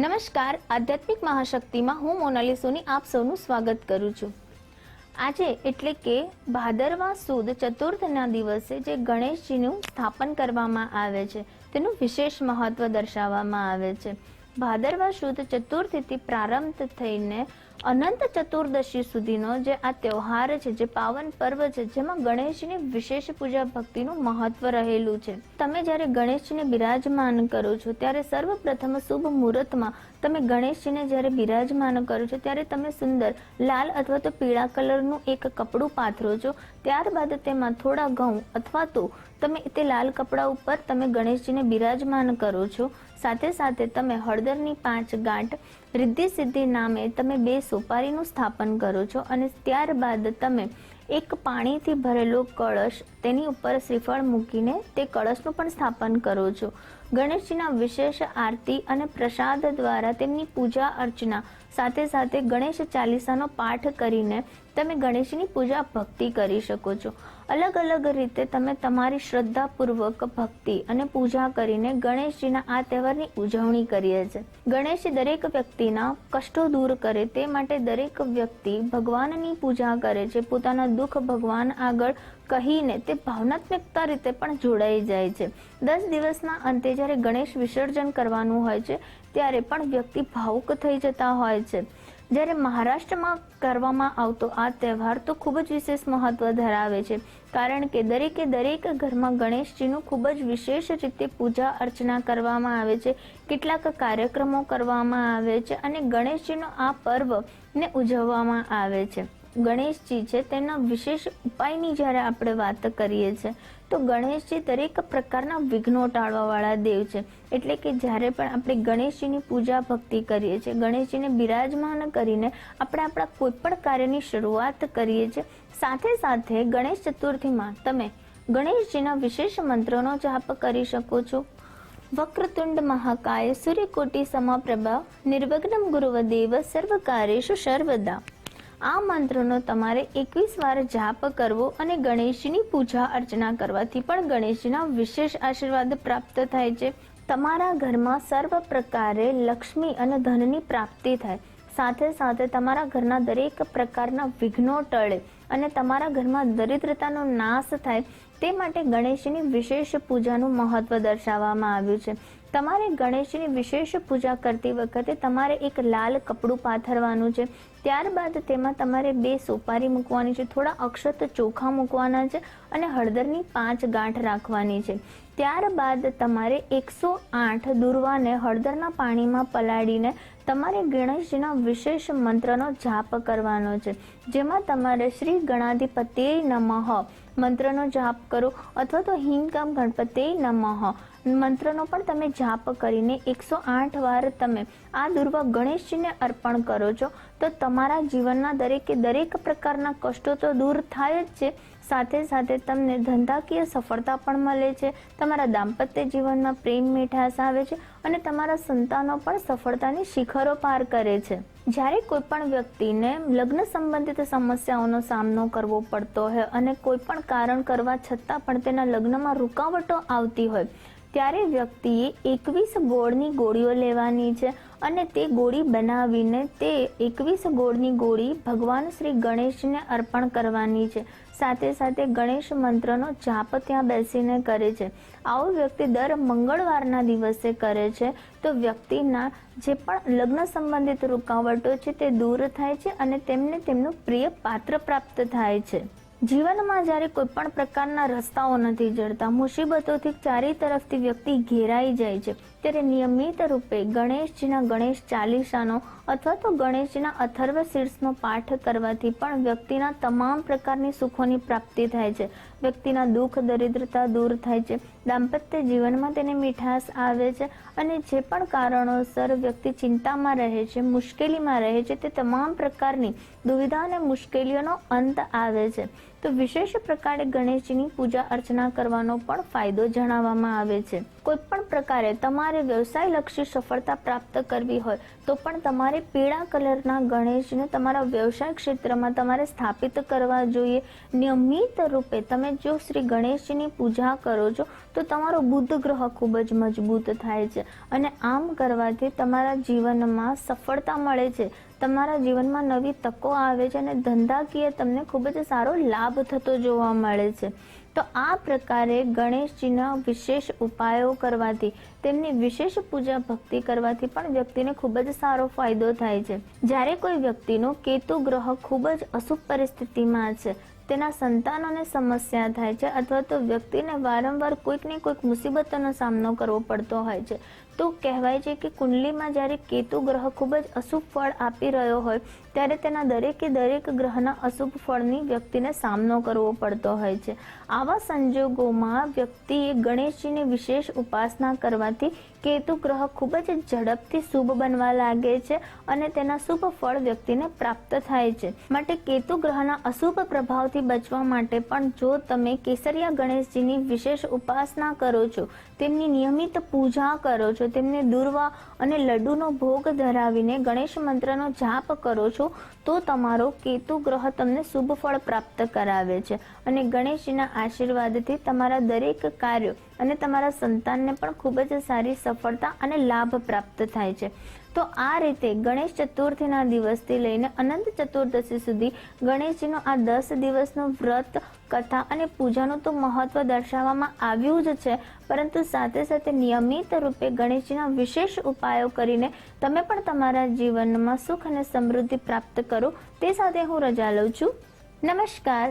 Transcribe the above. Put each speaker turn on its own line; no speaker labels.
નમસ્કાર, આધ્યાત્મિક મહાશક્તિમાં હું મોનાલી સોની આપ સૌનું સ્વાગત કરું છું। આજે એટલે કે ભાદરવા સુદ ચતુર્થના દિવસે જે ગણેશજીનું સ્થાપન કરવામાં આવે છે તેનું વિશેષ મહત્વ દર્શાવવામાં આવે છે। ભાદરવા સુદ ચતુર્થીથી પ્રારંભ થઈને અનંત ચતુર્દશી સુધીનો જે આ તહેવાર છે, જે પાવન પર્વ છે, જેમાં ગણેશજીની વિશેષ પૂજા ભક્તિનું મહત્વ રહેલું છે। તમે જ્યારે ગણેશજીને બિરાજમાન કરો છો ત્યારે સર્વપ્રથમ શુભ મુહૂર્તમાં તમે ગણેશજીને જ્યારે બિરાજમાન કરો છો ત્યારે તમે સુંદર લાલ અથવા તો પીળા કલરનું એક કપડું પાથરો છો। ત્યારબાદ તેમાં થોડા ઘઉં અથવા તો તમે તે લાલ કપડા ઉપર તમે ગણેશજીને બિરાજમાન કરો છો। સાથે સાથે તમે હળદરની 5 ગાંઠ રિદ્ધિ સિદ્ધિ નામે તમે 2 સોપારીનું સ્થાપન કરો છો અને ત્યારબાદ તમે એક પાણીથી ભરેલો કળશ તેની ઉપર શ્રીફળ મૂકીને તે કળશનું પણ સ્થાપન કરો છો। ગણેશજીના વિશેષ આરતી અને પ્રસાદ દ્વારા તેમની પૂજા અર્ચના સાથે સાથે ગણેશ ચાલીસાનો પાઠ કરીને તમે ગણેશની પૂજા ભક્તિ કરી શકો છો। અલગ અલગ રીતે તમે તમારી શ્રદ્ધાપૂર્વક ભક્તિ અને પૂજા કરીને ગણેશજીના આ તહેવારની ઉજવણી કરીએ છીએ। ગણેશજી દરેક વ્યક્તિના કષ્ટો દૂર કરે તે માટે દરેક વ્યક્તિ ભગવાનની પૂજા કરે છે। પોતાના દુઃખ ભગવાન આગળ કહીને તે ભાવનાત્મકતા રીતે પણ જોડાઈ જાય છે। 10 દિવસના અંતે જ્યારે ગણેશ વિસર્જન કરવાનું હોય છે ત્યારે પણ વ્યક્તિ ભાવુક થઈ જતા હોય છે। જ્યારે મહારાષ્ટ્રમાં કરવામાં આવતો આ તહેવાર તો ખૂબ જ વિશેષ મહત્વ ધરાવે છે, કારણ કે દરેક ઘરમાં ગણેશજીનું ખૂબ જ વિશેષ રીતે પૂજા અર્ચના કરવામાં આવે છે। કેટલાક કાર્યક્રમો કરવામાં આવે છે અને ગણેશજીનો આ પર્વને ઉજવવામાં આવે છે। ગણેશજી છે તેના વિશેષ ઉપાયની જ્યારે આપણે વાત કરીએ છીએ તો ગણેશજી દરેક પ્રકારના વિઘ્નો ટાળવાવાળા દેવ છે। એટલે કે જ્યારે પણ આપણે ગણેશજીની પૂજા ભક્તિ કરીએ છીએ, ગણેશજીને બિરાજમાન કરીને આપણે આપણા કોઈ પણ કાર્યની શરૂઆત કરીએ છીએ। સાથે સાથે ગણેશ ચતુર્થીમાં તમે ગણેશજીના વિશેષ મંત્રોનો જાપ કરી શકો છો। વક્રતુંડ મહાકાય સૂર્યકોટિ સમપ્રભા નિર્વિઘ્નમ ગુરુવદેવ સર્વકાર્યેષુ સર્વદા। આ મંત્રનો તમારે 21 વાર જાપ કરવો અને ગણેશજીની પૂજા અર્ચના કરવાથી પણ ગણેશજીના વિશેષ આશીર્વાદ પ્રાપ્ત થાય છે। તમારા ઘરમાં સર્વ પ્રકારે લક્ષ્મી અને ધનની પ્રાપ્તિ થાય, સાથે સાથે તમારા ઘરના દરેક પ્રકારના વિઘ્નો ટળે અને તમારા ઘરમાં દરિદ્રતાનો નાશ થાય તે માટે ગણેશજીની વિશેષ પૂજાનું મહત્વ દર્શાવવામાં આવ્યું છે। તમારે ગણેશજીની વિશેષ પૂજા કરતી વખતે તમારે એક લાલ કપડું પાથરવાનું છે। ત્યારબાદ તેમાં તમારે 2 સોપારી મૂકવાની છે, થોડા અક્ષત ચોખા મૂકવાના છે અને હળદરની 5 ગાંઠ રાખવાની છે। ત્યારબાદ તમારે 108 દુર્વાને હળદરના પાણીમાં પલાળીને તમારે ગણેશજીના વિશેષ મંત્રનો જાપ કરવાનો છે, જેમાં તમારે શ્રી ગણાધિપતયે નમઃ મંત્રનો જાપ કરો અથવા તો હિં કામ ગણપતયે નમઃ મંત્રનો પણ તમે જાપ કરીને 108 વાર તમે આ દુર્વા ગણેશજીને અર્પણ કરો છો તો તમારા જીવનના દરેક પ્રકારના કષ્ટો તો દૂર થાય જ છે। સાથે સાથે તમને ધંધાકીય સફળતા પણ મળે છે, તમારા દાંપત્ય જીવનમાં પ્રેમ મીઠાશ આવે છે અને તમારા સંતાનો પણ સફળતાની શિખરો પાર કરે છે। જ્યારે કોઈ પણ વ્યક્તિને લગ્ન સંબંધિત સમસ્યાઓનો સામનો કરવો પડતો હોય અને કોઈ પણ કારણ કરવા છતાં પણ તેના લગ્નમાં રૂકાવટો આવતી હોય ત્યારે વ્યક્તિએ 21 ગોળની ગોળીઓ લેવાની છે અને તે ગોળી બનાવીને તે 21 ગોળની ગોળી ભગવાન શ્રી ગણેશને અર્પણ કરવાની છે। સાથે સાથે ગણેશ મંત્રનો જાપ ત્યાં બેસીને કરે છે। આવો વ્યક્તિ દર મંગળવારના દિવસે કરે છે તો વ્યક્તિના જે પણ લગ્ન સંબંધિત રૂકાવટો છે તે દૂર થાય છે અને તેમને તેમનું પ્રિય પાત્ર પ્રાપ્ત થાય છે। જીવનમાં જ્યારે કોઈ પણ પ્રકારના રસ્તાઓ નથી જડતા, મુસીબતોથી ચારે તરફથી વ્યક્તિ ઘેરાઈ જાય છે ત્યારે નિયમિત રૂપે ગણેશજીના ગણેશ ચાલીસાનો અથવા તો ગણેશજીના અથર્વ શીર્ષનો પાઠ કરવાથી પણ વ્યક્તિના તમામ પ્રકારની સુખોની પ્રાપ્તિ થાય છે। વ્યક્તિના દુઃખ દરિદ્રતા દૂર થાય છે, દાંપત્ય જીવનમાં તેને મીઠાશ આવે છે અને જે પણ કારણોસર વ્યક્તિ ચિંતામાં રહે છે, મુશ્કેલીમાં રહે છે, તે તમામ પ્રકારની દુવિધા અને મુશ્કેલીઓનો અંત આવે છે। તો વિશેષ પ્રકારે ગણેશજીની પૂજા અર્ચના કરવાનો પણ ફાયદો જણાવવામાં આવે છે। કોઈ પણ પ્રકારે તમારે વ્યવસાયલક્ષી સફળતા પ્રાપ્ત કરવી હોય તો પણ તમારે પીળા કલરના ગણેશને તમારા વ્યવસાય ક્ષેત્રમાં તમારે સ્થાપિત કરવા જોઈએ. નિયમિત રૂપે તમે જો શ્રી ગણેશજીની પૂજા કરો છો તો તમારો બુધ ગ્રહ ખૂબ જ મજબૂત થાય છે અને આમ કરવાથી તમારા જીવનમાં સફળતા મળે છે, તમારા જીવનમાં નવી તકો આવે છે અને ધંધાકીય તમને ખૂબ જ સારો લાભ થતો જોવા મળે છે. તો આ પ્રકારે ગણેશજીના વિશેષ ઉપાયો કરવાથી, તેમની વિશેષ પૂજા ભક્તિ કરવાથી પણ વ્યક્તિને ખૂબ જ સારો ફાયદો થાય છે. જ્યારે કોઈ વ્યક્તિનો કેતુ ગ્રહ ખૂબ જ અશુભ પરિસ્થિતિમાં છે, તેના સંતાનોને સમસ્યા થાય છે અથવા તો વ્યક્તિને વારંવાર કોઈક ને કોઈક મુસીબતોનો સામનો કરવો પડતો હોય છે, તો કહેવાય છે કે કુંડલીમાં જ્યારે કેતુ ગ્રહ ખૂબ જ અશુભ ફળ આપી રહ્યો હોય ત્યારે તેના દરેકે દરેક ગ્રહના અશુભ ફળની વ્યક્તિને સામનો કરવો પડતો હોય છે. આવા સંજોગોમાં વ્યક્તિએ ગણેશજીની વિશેષ ઉપાસના કરવાથી કેતુ ગ્રહ ખૂબ જ ઝડપથી શુભ બનવા લાગે છે અને તેના શુભ ફળ વ્યક્તિને પ્રાપ્ત થાય છે. માટે કેતુ ગ્રહના અશુભ પ્રભાવથી બચવા માટે પણ જો તમે કેસરિયા ગણેશજીની વિશેષ ઉપાસના કરો છો, તેમની નિયમિત પૂજા કરો છો, તેમને દુર્વા અને લડ્ડુનો ભોગ ધરાવીને ગણેશ મંત્રનો જાપ કરો છો તો તમારો કેતુ ગ્રહ તમને શુભ ફળ પ્રાપ્ત કરાવે છે અને ગણેશજીના આશીર્વાદથી તમારા દરેક કાર્યો અને તમારા સંતાનને પણ ખૂબ જ સારી સફળતા અને લાભ પ્રાપ્ત થાય છે. તો આ રીતે ગણેશ ચતુર્થીના દિવસથી લઈને અનંત ચતુર્દશી સુધી ગણેશજીનો આ 10 દિવસનું વ્રત, કથા અને પૂજાનું તો મહત્વ દર્શાવવામાં આવ્યું જ છે, પરંતુ સાથે સાથે નિયમિત રૂપે ગણેશજીના વિશેષ ઉપાયો કરીને તમે પણ તમારા જીવનમાં સુખ અને સમૃદ્ધિ પ્રાપ્ત કરો. તે સાથે હું રજા લઉં છું. નમસ્કાર.